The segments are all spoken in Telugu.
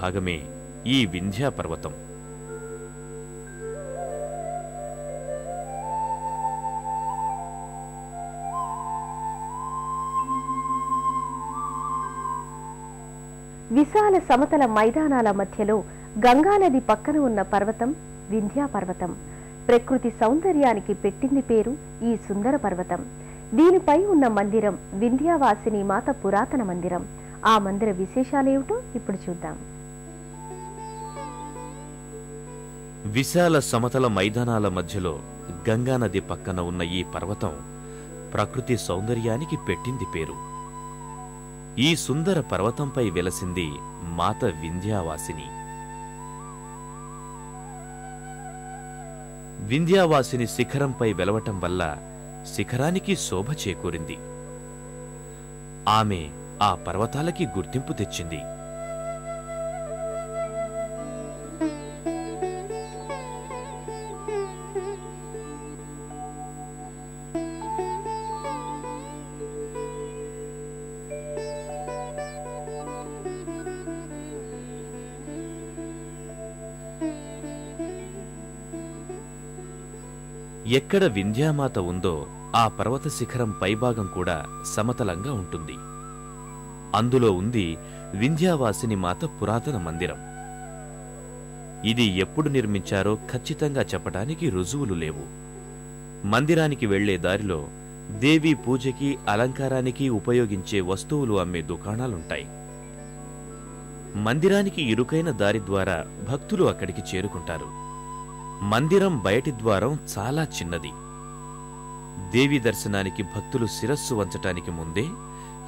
భాగమే ఈ వింధ్యా పర్వతం. విశాల సమతల మైదానాల మధ్యలో గంగానది పక్కన ఉన్న పర్వతం వింధ్యా పర్వతం. ప్రకృతి సౌందర్యానికి పెట్టింది పేరు ఈ సుందర పర్వతం. దీనిపై ఉన్న మందిరం వింధ్యావాసిని మాత పురాతన మందిరం. ఆ మందిర విశేషాలేమిటో ఇప్పుడు చూద్దాం. విశాల సమతల మైదానాల మధ్యలో గంగానది పక్కన ఉన్న ఈ పర్వతం ప్రకృతి సౌందర్యానికి పెట్టింది పేరు. ఈ సుందర పర్వతంపై వెలసింది మాత వింధ్యావాసిని. వింధ్యావాసిని శిఖరంపై వెలవటం వల్ల శిఖరానికి శోభ చేకూరింది. ఆమె ఆ పర్వతాలకి గుర్తింపు తెచ్చింది. ఎక్కడ వింధ్యామాత ఉందో ఆ పర్వత శిఖరం పైభాగం కూడా సమతలంగా ఉంటుంది. అందులో ఉంది వింధ్యావాసిని మాత పురాతన మందిరం. ఇది ఎప్పుడు నిర్మించారో ఖచ్చితంగా చెప్పడానికి రుజువులు లేవు. మందిరానికి వెళ్లే దారిలో దేవీ పూజకి అలంకారానికి ఉపయోగించే వస్తువులు అమ్మే దుకాణాలుంటాయి. మందిరానికి ఇరుకైన దారి ద్వారా భక్తులు అక్కడికి చేరుకుంటారు. మందిరం బయటి ద్వారం చాలా చిన్నది. దేవి దర్శనానికి భక్తులు శిరస్సు వంచటానికి ముందే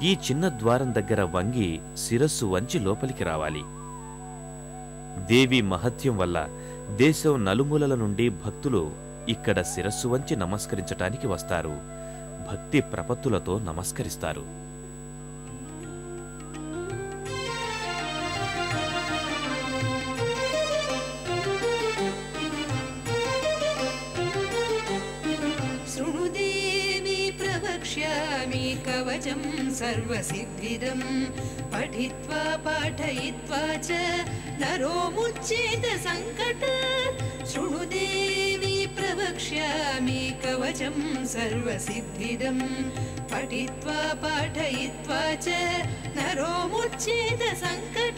ఈ చిన్న ద్వారం దగ్గర వంగి శిరస్సు వంచి లోపలికి రావాలి. దేవి మహత్యం వల్ల దేశం నలుమూలల నుండి భక్తులు ఇక్కడ శిరస్సు వంచి నమస్కరించటానికి వస్తారు. భక్తి ప్రపత్తులతో నమస్కరిస్తారు. కవచం సర్వసిద్ధిదం పఠిత్వా పాఠయిత్వా చ నరో ముచ్యేత సంకట. శృణు దేవి ప్రవక్ష్యామి కవచం సర్వసిద్ధిదం పఠిత్వా పాఠయిత్వా చ నరో ముచ్యేత సంకట.